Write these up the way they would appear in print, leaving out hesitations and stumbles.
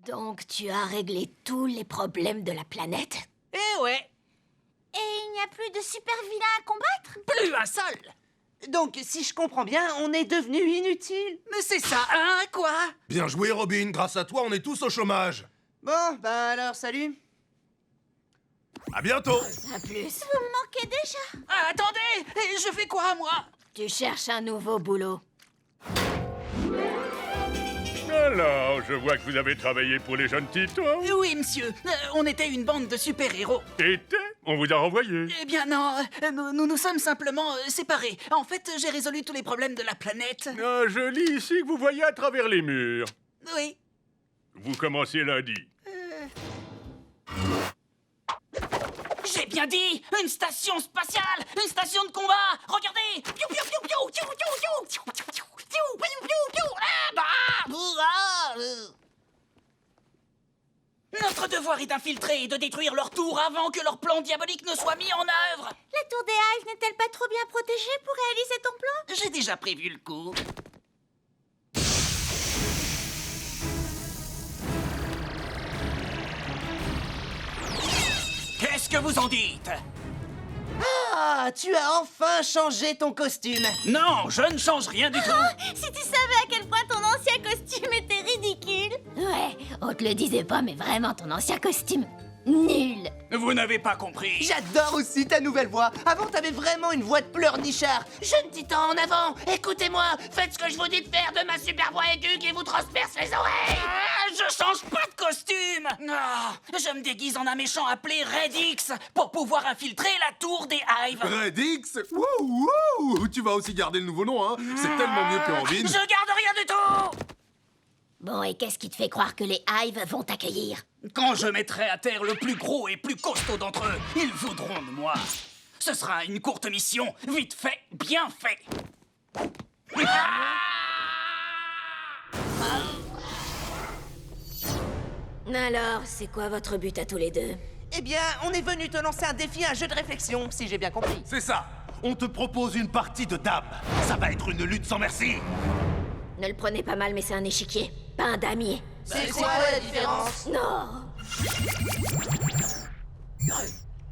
Donc tu as réglé tous les problèmes de la planète? Eh ouais, Et il n'y a plus de super vilains à combattre? plus un seul. Donc, si je comprends bien, on est devenu inutile. Mais c'est ça, hein, quoi? Bien joué, Robin. Grâce à toi, on est tous au chômage. Bon, bah alors, salut. À bientôt. À plus. Vous me manquez déjà. Ah, attendez, et je fais quoi, moi? Tu cherches un nouveau boulot. Alors, je vois que vous avez travaillé pour les jeunes Titans. Oui, monsieur, on était une bande de super-héros. Était? On vous a renvoyé. Eh bien non, nous nous sommes simplement séparés. En fait, j'ai résolu tous les problèmes de la planète. Ah, je lis ici que vous voyez à travers les murs. Oui. Vous commencez lundi. J'ai bien dit, une station spatiale, une station de combat. Regardez. Piou, piou, piou, piou, piou, piou, piou, piou, piou, piou, piou, piou, piou. Ah, bah, Notre devoir est d'infiltrer et de détruire leur tour avant que leur plan diabolique ne soit mis en œuvre. La tour des Hives n'est-elle pas trop bien protégée pour réaliser ton plan? J'ai déjà prévu le coup. Qu'est-ce que vous en dites? Ah, tu as enfin changé ton costume. Non, je ne change rien du tout. Si tu savais à quel point ton ancien costume était ridicule. Ouais, on te le disait pas, mais vraiment, ton ancien costume, nul. Vous n'avez pas compris. J'adore aussi ta nouvelle voix. Avant, t'avais vraiment une voix de pleurnichard. Jeune titan, en avant. Écoutez-moi. Faites ce que je vous dis de faire de ma super voix aiguë qui vous transperce les oreilles. Ah, je change pas de costume. Ah, je me déguise en un méchant appelé Red X pour pouvoir infiltrer la tour des Hives. Red X. Wouh, wouh. Tu vas aussi garder le nouveau nom, hein. C'est tellement mieux que Robin. Je garde rien du tout. Bon, et qu'est-ce qui te fait croire que les Hives vont t'accueillir? Quand je mettrai à terre le plus gros et plus costaud d'entre eux, ils voudront de moi. Ce sera une courte mission, vite fait, bien fait. Alors, c'est quoi votre but à tous les deux? Eh bien, on est venu te lancer un défi, un jeu de réflexion, si j'ai bien compris. C'est ça. On te propose une partie de dames. Ça va être une lutte sans merci. Ne le prenez pas mal, mais c'est un échiquier, pas un damier. C'est quoi la différence? Non!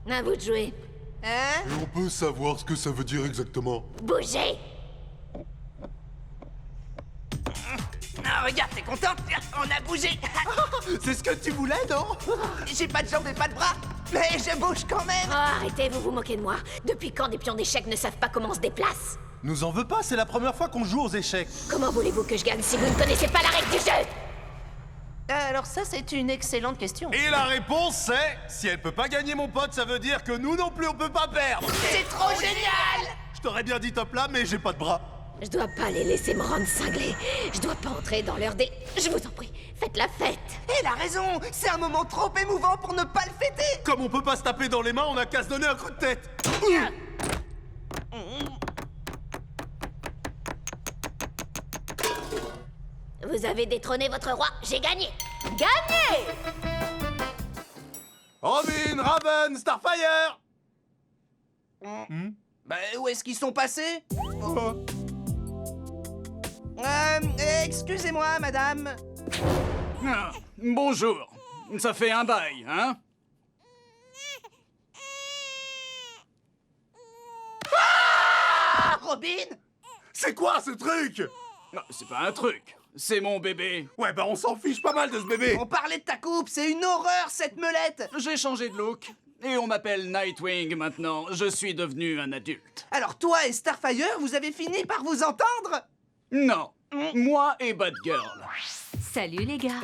À vous de jouer. Hein? On peut savoir ce que ça veut dire exactement. Bougez! Ah, regarde, t'es contente? On a bougé. C'est ce que tu voulais, non? J'ai pas de jambes et pas de bras, mais je bouge quand même. Oh, arrêtez, vous vous moquez de moi. Depuis quand des pions d'échecs ne savent pas comment on se déplace? Nous en veux pas, c'est la première fois qu'on joue aux échecs. Comment voulez-vous que je gagne si vous ne connaissez pas la règle du jeu? Alors ça, c'est une excellente question. Et la réponse, c'est... Si elle peut pas gagner, mon pote, ça veut dire que nous non plus, on peut pas perdre. C'est trop génial! Je t'aurais bien dit top là, mais j'ai pas de bras. Je dois pas les laisser me rendre cinglé. Je dois pas entrer dans leur dé... Je vous en prie, faites la fête. Elle a raison! C'est un moment trop émouvant pour ne pas le fêter! Comme on peut pas se taper dans les mains, on a qu'à se donner un coup de tête. Vous avez détrôné votre roi, j'ai gagné. Gagné! Robin, Raven, Starfire. Bah, où est-ce qu'ils sont passés? Excusez-moi, madame. Ah, bonjour. Ça fait un bail, hein? Ah, Robin? C'est quoi ce truc? Ah, c'est pas un truc. C'est mon bébé. Ouais, bah on s'en fiche pas mal de ce bébé. On parlait de ta coupe, c'est une horreur, cette meulette! J'ai changé de look. Et on m'appelle Nightwing maintenant. Je suis devenu un adulte. Alors toi et Starfire, vous avez fini par vous entendre? Non. Moi et Batgirl. Salut les gars.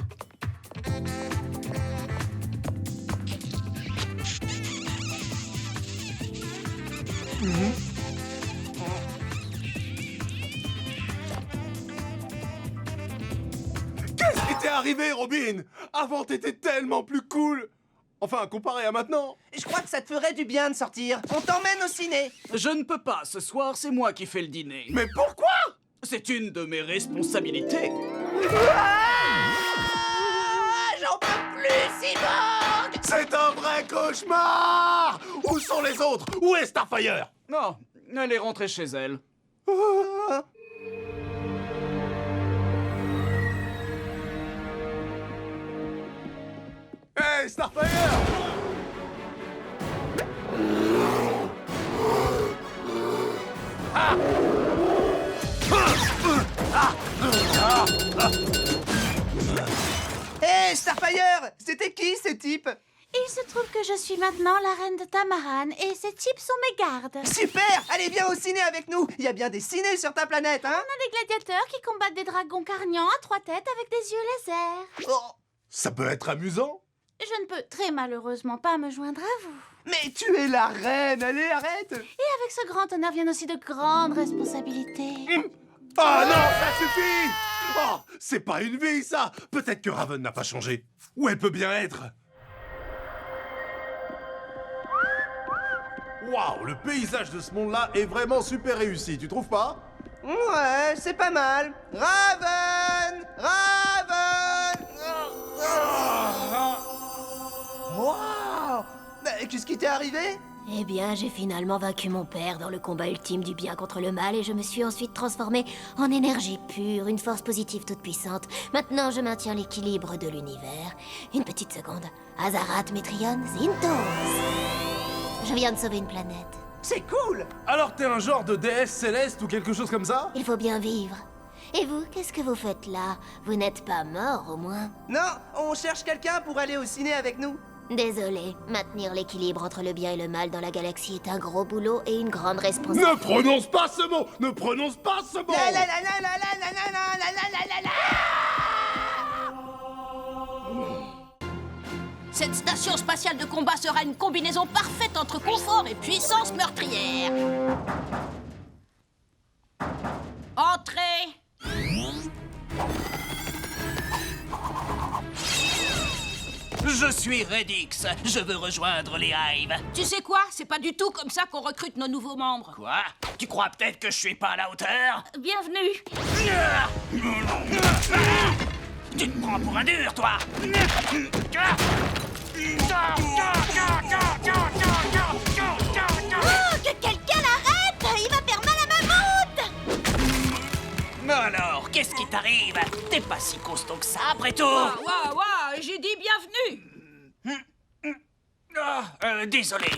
Qu'est-ce qui t'est arrivé, Robin? Avant, t'étais tellement plus cool. Enfin, comparé à maintenant. Je crois que ça te ferait du bien de sortir. On t'emmène au ciné. Je ne peux pas. Ce soir, c'est moi qui fais le dîner. Mais pourquoi? C'est une de mes responsabilités. Ah, j'en peux plus, Cyborg! C'est un vrai cauchemar. Où sont les autres? Où est Starfire? Non, elle est rentrée chez elle. Ah. Hey, Starfire! Hé, Starfire! C'était qui, ce type? Il se trouve que je suis maintenant la reine de Tamaran et ces types sont mes gardes. Super! Allez, viens au ciné avec nous! Il y a bien des cinés sur ta planète, hein? On a des gladiateurs qui combattent des dragons carniants à 3 têtes avec des yeux laser. Oh, Ça peut être amusant. Je ne peux très malheureusement pas me joindre à vous. mais tu es la reine! Allez, arrête! Et avec ce grand honneur viennent aussi de grandes responsabilités. Ah non, ça suffit! Oh, c'est pas une vie, ça! Peut-être que Raven n'a pas changé. Ou elle peut bien être. Waouh, le paysage de ce monde-là est vraiment super réussi, tu trouves pas? Ouais, c'est pas mal. Raven! Raven! Waouh! Qu'est-ce qui t'est arrivé? Eh bien, j'ai finalement vaincu mon père dans le combat ultime du bien contre le mal et je me suis ensuite transformée en énergie pure, une force positive toute puissante. Maintenant, je maintiens l'équilibre de l'univers. Une petite seconde. Azarat Metrion Zintos. Je viens de sauver une planète. C'est cool! Alors t'es un genre de déesse céleste ou quelque chose comme ça? Il faut bien vivre. Et vous, qu'est-ce que vous faites là? Vous n'êtes pas mort, au moins? Non, on cherche quelqu'un pour aller au ciné avec nous. Désolé, maintenir l'équilibre entre le bien et le mal dans la galaxie est un gros boulot et une grande responsabilité. Ne prononce pas ce mot! Ne prononce pas ce mot! La la la la la la la la la la la la la. Cette station spatiale de combat sera une combinaison parfaite entre confort et puissance meurtrière. Entrez! Je suis Redix, je veux rejoindre les Hives. Tu sais quoi? C'est pas du tout comme ça qu'on recrute nos nouveaux membres. Quoi? Tu crois peut-être que je suis pas à la hauteur? Bienvenue! Tu te prends pour un dur, toi! Oh, que quelqu'un l'arrête! Il va faire mal à ma montre! Alors, qu'est-ce qui t'arrive? T'es pas si costaud que ça, après tout! Waouh, j'ai dit bienvenue! Désolé.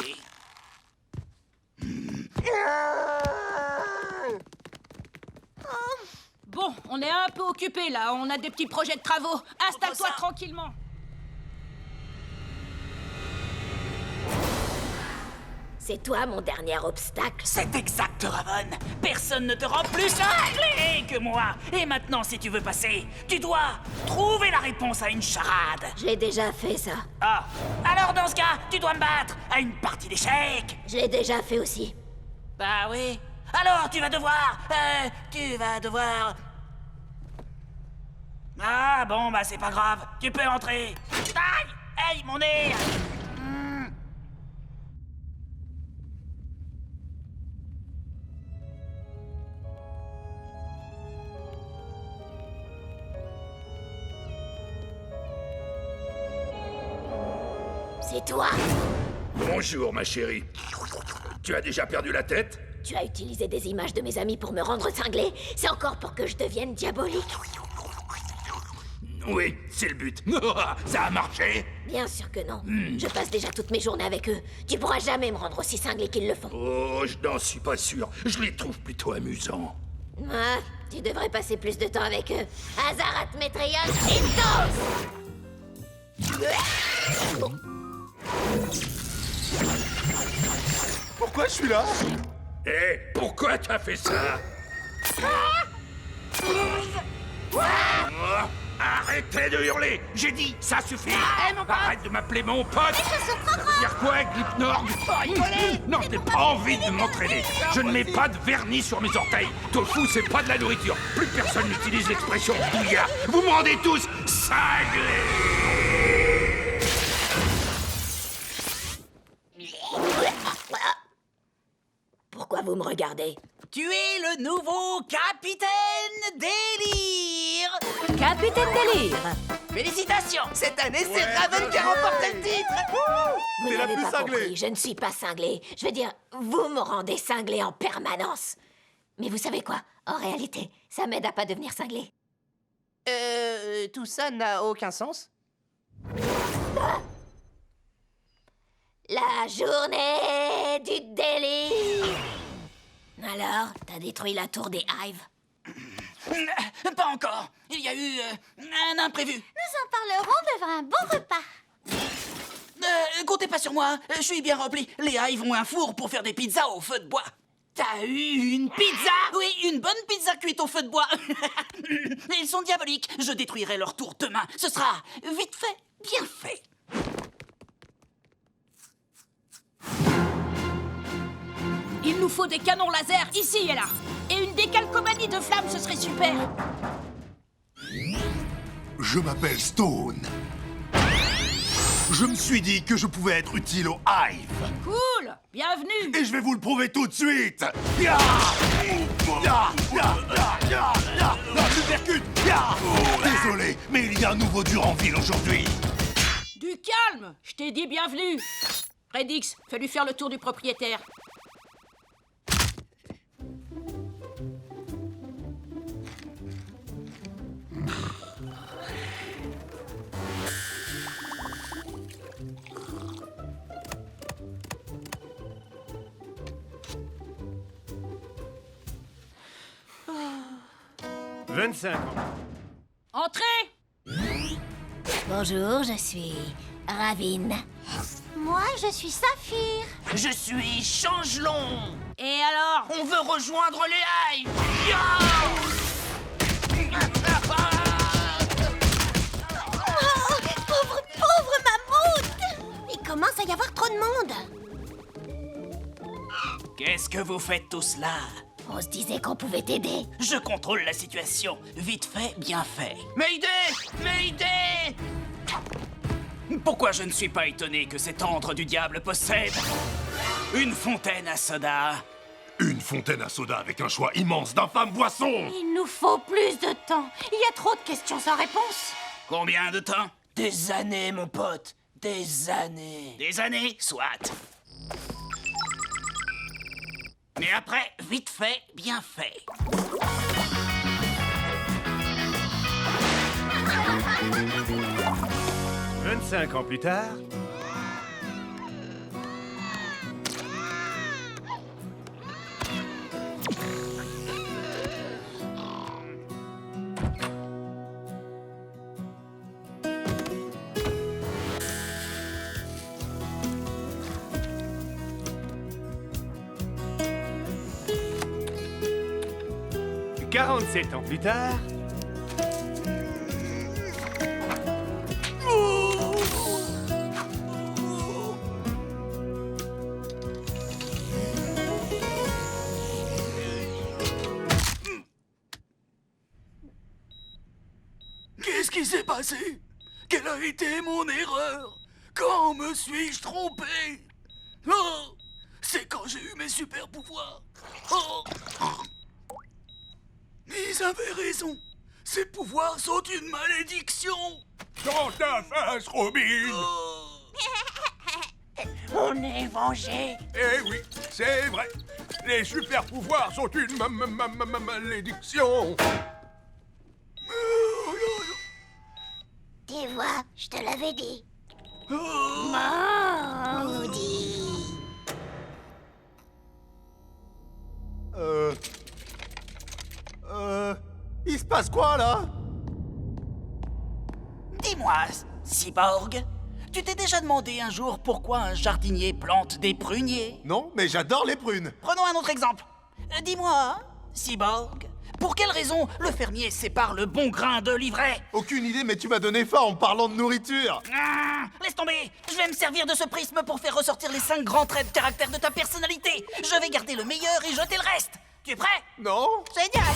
Bon, on est un peu occupé là, on a des petits projets de travaux. Installe-toi ça. tranquillement. C'est toi mon dernier obstacle. C'est exact, Raven. Personne ne te rend plus cinglé que moi. Et maintenant, si tu veux passer, tu dois trouver la réponse à une charade. Je l'ai déjà fait, ça. Ah, alors dans ce cas, tu dois me battre à une partie d'échecs. Je l'ai déjà fait aussi. Bah oui. Alors, tu vas devoir... Ah, bon, bah c'est pas grave. Tu peux entrer. Aïe! Aïe, mon nez! C'est toi. Bonjour, ma chérie. Tu as déjà perdu la tête? Tu as utilisé des images de mes amis pour me rendre cinglé. C'est encore pour que je devienne diabolique. Oui, c'est le but. Ça a marché? Bien sûr que non. Je passe déjà toutes mes journées avec eux. Tu pourras jamais me rendre aussi cinglé qu'ils le font. Oh, je n'en suis pas sûr. Je les trouve plutôt amusants. Ah, tu devrais passer plus de temps avec eux. Azarat Metrion Zintos. Pourquoi je suis là? Hé, pourquoi t'as fait ça? Oh, arrêtez de hurler! J'ai dit, ça suffit! Arrête de m'appeler mon pote! Dire quoi, Glipnorg? Non, je n'ai pas envie de m'entraîner! Je ne mets pas de vernis sur mes orteils! Tofu, c'est pas de la nourriture! Plus personne n'utilise l'expression bouillard! Vous me rendez tous cinglés! Pourquoi vous me regardez? Tu es le nouveau capitaine Délire! Capitaine Délire. Félicitations! Cette année, c'est Raven qui a remporté le titre. Vous T'es la n'avez plus pas cinglée. compris, je ne suis pas cinglé. Je veux dire, vous me rendez cinglé en permanence. Mais vous savez quoi? En réalité, ça m'aide à pas devenir cinglé. Tout ça n'a aucun sens. La journée du délire. Alors, t'as détruit la tour des Hives? Pas encore. Il y a eu un imprévu. Nous en parlerons devant un bon repas. Comptez pas sur moi, je suis bien rempli. Les Hives ont un four pour faire des pizzas au feu de bois. T'as eu une pizza? Oui, une bonne pizza cuite au feu de bois. Ils sont diaboliques. Je détruirai leur tour demain. Ce sera vite fait, bien fait. Il nous faut des canons laser ici et là. Et une décalcomanie de flammes, ce serait super. Je m'appelle Stone. Je me suis dit que je pouvais être utile au Hive. Cool, bienvenue. Et je vais vous le prouver tout de suite. Ya! Ya! Ya! Ya! Ya! Ya! Ya! Je percute. Ya! Désolé, mais il y a un nouveau dur en ville aujourd'hui. Du calme, je t'ai dit bienvenue. Redix, fais lui faire le tour du propriétaire. « 25 ans. Entrez. Bonjour, je suis Ravine. Moi, je suis Saphir. Je suis Changelon. Et alors? On veut rejoindre les Hives. Ya! Oh, pauvre mammouth. Il commence à y avoir trop de monde. Qu'est-ce que vous faites tous là? On se disait qu'on pouvait t'aider. Je contrôle la situation. Vite fait, bien fait. Mayday! Mayday! Pourquoi je ne suis pas étonné que cet antre du diable possède une fontaine à soda? Une fontaine à soda avec un choix immense d'infâmes boissons. Il nous faut plus de temps. Il y a trop de questions sans réponse. Combien de temps? Des années, mon pote. Des années. Des années? Soit. Mais après, vite fait, bien fait. « 25 ans plus tard. » « 47 ans plus tard. » Qu'est-ce qui s'est passé? Quelle a été mon erreur? Quand me suis-je trompé? Oh! C'est quand j'ai eu mes super pouvoirs. Oh! Ils avaient raison. Ces pouvoirs sont une malédiction. Dans ta face, Robin. On est vengé. Eh oui, c'est vrai. Les super pouvoirs sont une malédiction. Tu vois, je te l'avais dit. Il se passe quoi, là? Dis-moi, Cyborg, tu t'es déjà demandé un jour pourquoi un jardinier plante des pruniers? Non, mais j'adore les prunes. Prenons un autre exemple. Dis-moi, Cyborg, pour quelle raison le fermier sépare le bon grain de l'ivraie? Aucune idée, mais tu m'as donné faim en parlant de nourriture. Laisse tomber. Je vais me servir de ce prisme pour faire ressortir les 5 grands traits de caractère de ta personnalité. Je vais garder le meilleur et jeter le reste. Tu es prêt? Non? Génial.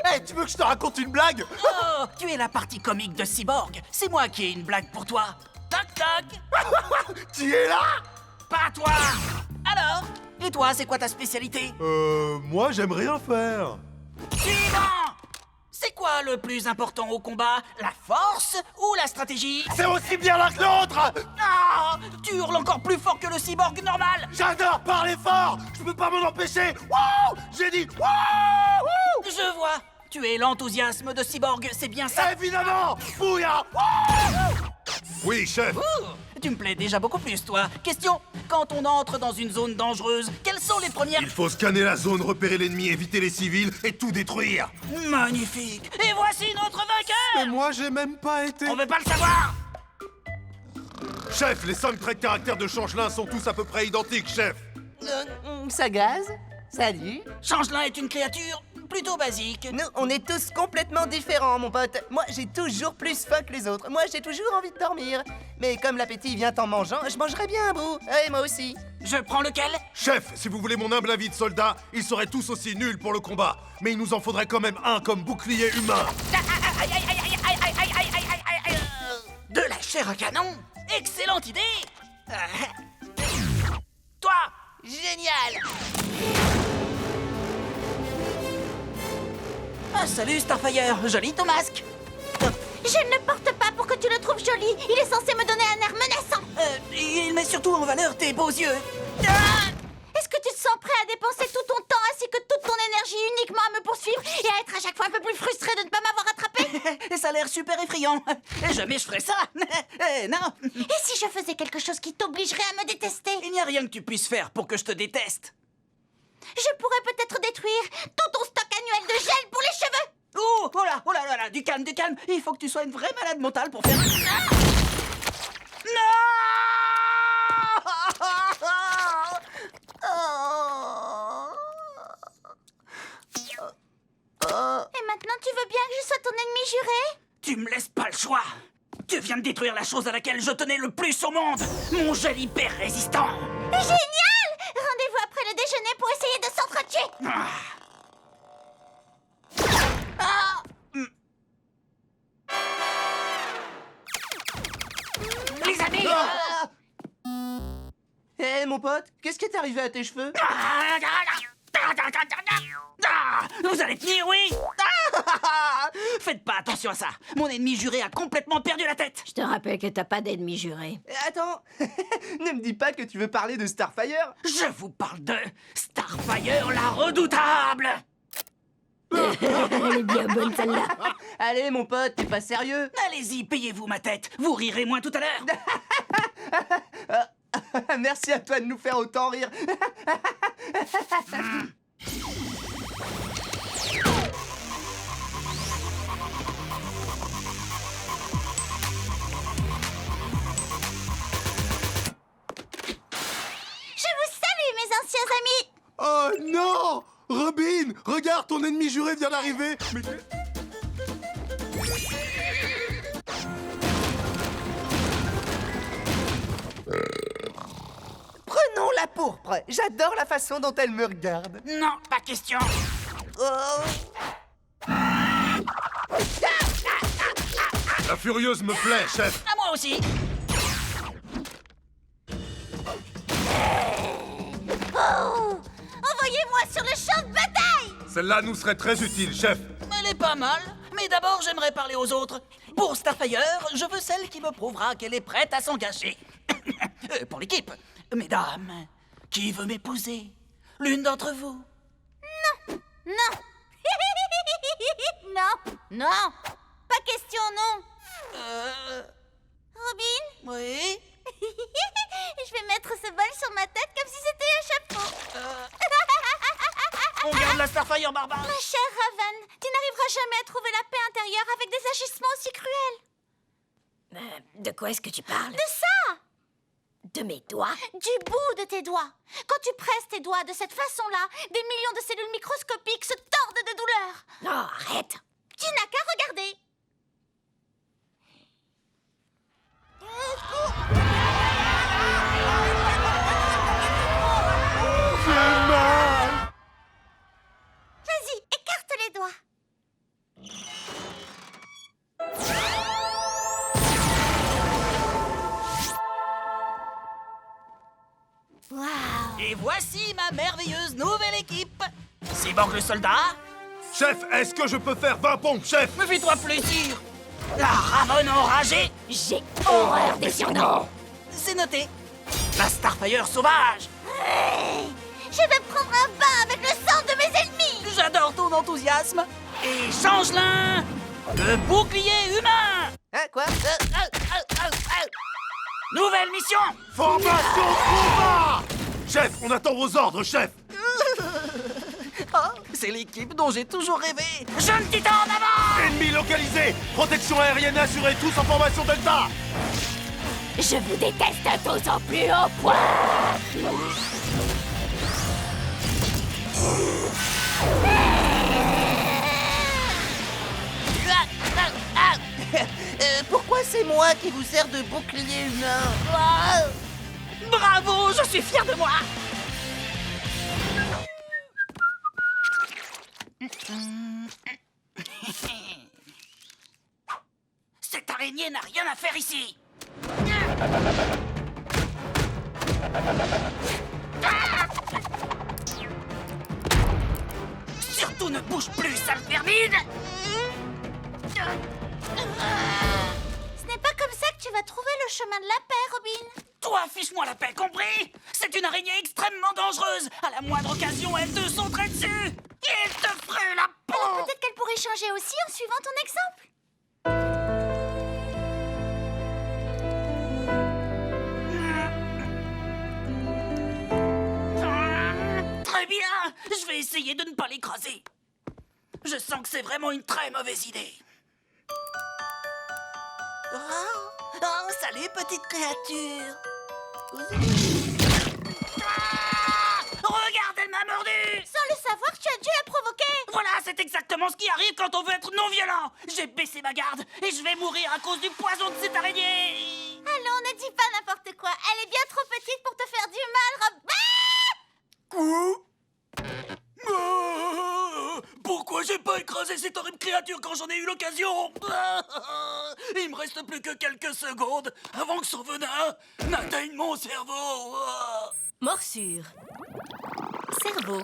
Hey, tu veux que je te raconte une blague? Oh, tu es la partie comique de Cyborg. C'est moi qui ai une blague pour toi. Toc toc. Tu es là? Pas toi. Alors? Et toi, c'est quoi ta spécialité? Moi j'aime rien faire. Suivant. C'est quoi le plus important au combat? La force ou la stratégie? C'est aussi bien l'un que l'autre. Ah, tu hurles encore plus fort que le cyborg normal. J'adore parler fort. Je peux pas m'en empêcher. Wouh! J'ai dit wouh! Je vois. Tu es l'enthousiasme de Cyborg, c'est bien ça? Évidemment. Bouya! Wouh! Oui, chef. Tu me plais déjà beaucoup plus, toi. Question, quand on entre dans une zone dangereuse, quelles sont les premières... Il faut scanner la zone, repérer l'ennemi, éviter les civils et tout détruire. Magnifique. Et voici notre vainqueur. Mais moi, j'ai même pas été... On veut pas le savoir. Chef, les 5 traits de caractère de Changelin sont tous à peu près identiques, chef. Ça gaze? Salut. Changelin est une créature plutôt basique. Nous, on est tous complètement différents, mon pote. Moi, j'ai toujours plus faim que les autres. Moi, j'ai toujours envie de dormir. Mais comme l'appétit vient en mangeant, je mangerai bien un bout. Et moi aussi. Je prends lequel? Chef, si vous voulez mon humble avis de soldat, ils seraient tous aussi nuls pour le combat. Mais il nous en faudrait quand même un comme bouclier humain. De la chair à canon. Excellente idée. Toi. Génial. Ah, salut Starfire, joli ton masque. Je ne le porte pas pour que tu le trouves joli. Il est censé me donner un air menaçant. Il met surtout en valeur tes beaux yeux. Est-ce que tu te sens prêt à dépenser tout ton temps ainsi que toute ton énergie uniquement à me poursuivre et à être à chaque fois un peu plus frustré de ne pas m'avoir attrapé? Ça a l'air super effrayant. Jamais je ferais ça. Non. Et si je faisais quelque chose qui t'obligerait à me détester? Il n'y a rien que tu puisses faire pour que je te déteste. Je pourrais peut-être détruire tout ton stock annuel de gel pour les cheveux. Oh là, du calme. Il faut que tu sois une vraie malade mentale pour faire... Et maintenant, tu veux bien que je sois ton ennemi juré? Tu me laisses pas le choix. Tu viens de détruire la chose à laquelle je tenais le plus au monde. Mon gel hyper résistant. Génial! Rendez-vous après le déjeuner pour essayer de s'entretuer. Les amis. Hé, mon pote, qu'est-ce qui est arrivé à tes cheveux? Vous allez tenir, oui. Faites pas attention à ça. Mon ennemi juré a complètement perdu la tête. Je te rappelle que t'as pas d'ennemi juré. Attends, ne me dis pas que tu veux parler de Starfire. Je vous parle de Starfire la redoutable. Elle est bien bonne celle-là. Allez, mon pote, t'es pas sérieux? Allez-y, payez-vous ma tête. Vous rirez moins tout à l'heure. Merci à toi de nous faire autant rire. Je vous salue, mes anciens amis. Oh non! Robin, regarde, ton ennemi juré vient d'arriver. Mais... Prenons la pourpre. J'adore la façon dont elle me regarde. Non, pas question. La furieuse me plaît, chef. À moi aussi. Envoyez-moi sur le champ de bataille. Celle-là nous serait très utile, chef. Elle est pas mal. Mais d'abord, j'aimerais parler aux autres. Pour Starfire, je veux celle qui me prouvera qu'elle est prête à s'engager. Pour l'équipe. Mesdames, qui veut m'épouser? L'une d'entre vous? Non. Non. Pas question, non. Robin? Oui? Je vais mettre ce bol sur ma tête comme si c'était un chapeau. On garde la Starfire barbare. Ma chère Raven, tu n'arriveras jamais à trouver la paix intérieure avec des agissements aussi cruels. De quoi est-ce que tu parles? De ça! De mes doigts? Du bout de tes doigts. Quand tu presses tes doigts de cette façon-là, des millions de cellules microscopiques se tordent de douleur. Non, arrête! Tu n'as qu'à regarder. Vas-y, écarte les doigts. Waouh! Et voici ma merveilleuse nouvelle équipe. Cyborg le soldat. Chef, est-ce que je peux faire 20 pompes, chef? Me fais-toi plaisir. La Ravonne enragée. J'ai horreur des surnoms! C'est noté. La Starfire sauvage. Je vais prendre un bain avec le sang de mes ennemis. J'adore ton enthousiasme. Et Changelin, le bouclier humain. Hein, quoi? Nouvelle mission! Formation combat! Chef, on attend vos ordres, chef! Ah, c'est l'équipe dont j'ai toujours rêvé. Jeune titan en avant! Ennemi localisé! Protection aérienne assurée, tous en formation Delta! Je vous déteste tous au plus haut point. Pourquoi c'est moi qui vous sert de bouclier humain? Ah! Bravo, je suis fier de moi! Cette araignée n'a rien à faire ici! Surtout ne bouge plus, sale vermine! Ce n'est pas comme ça que tu vas trouver le chemin de la paix, Robin. Toi, fiche-moi la paix, compris? C'est une araignée extrêmement dangereuse! À la moindre occasion, elle te sauterait dessus! Et elle te ferait la peau! Alors peut-être qu'elle pourrait changer aussi en suivant ton exemple. Très bien! Je vais essayer de ne pas l'écraser. Je sens que c'est vraiment une très mauvaise idée. Oh, salut, petite créature. Regarde, elle m'a mordu! Sans le savoir, tu as dû la provoquer. Voilà, c'est exactement ce qui arrive quand on veut être non violent! J'ai baissé ma garde et je vais mourir à cause du poison de cette araignée! Allons, ne dis pas n'importe quoi. Elle est bien trop petite pour te faire du mal, Rob. Pourquoi j'ai pas écrasé cette horrible créature quand j'en ai eu l'occasion? Il me reste plus que quelques secondes avant que son venin n'atteigne mon cerveau. Morsure. Cerveau.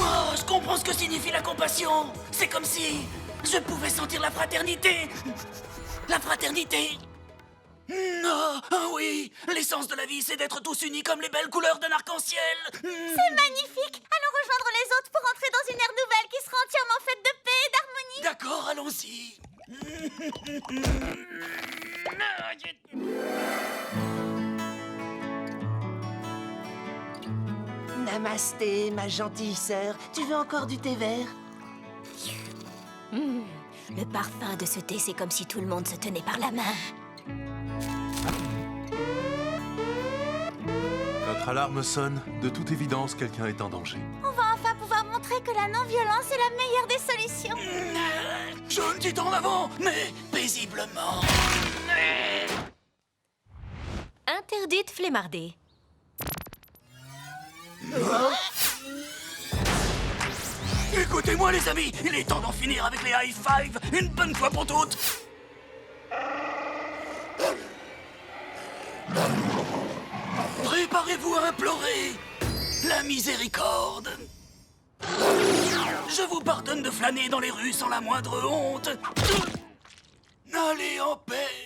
Oh, je comprends ce que signifie la compassion. C'est comme si je pouvais sentir la fraternité. La fraternité. Ah, ah oui, l'essence de la vie, c'est d'être tous unis comme les belles couleurs d'un arc-en-ciel. C'est magnifique. Allons rejoindre les autres pour entrer dans une ère nouvelle qui sera entièrement faite de paix et d'harmonie. D'accord, allons-y. Namasté, ma gentille sœur. Tu veux encore du thé vert? Le parfum de ce thé, c'est comme si tout le monde se tenait par la main. Notre alarme sonne. De toute évidence, quelqu'un est en danger. On va enfin pouvoir montrer que la non-violence est la meilleure des solutions. Jeune titan en avant, mais paisiblement. Interdite flemmarder. Écoutez-moi les amis, il est temps d'en finir avec les high five une bonne fois pour toutes. Préparez-vous à implorer la miséricorde. Je vous pardonne de flâner dans les rues sans la moindre honte. Allez en paix.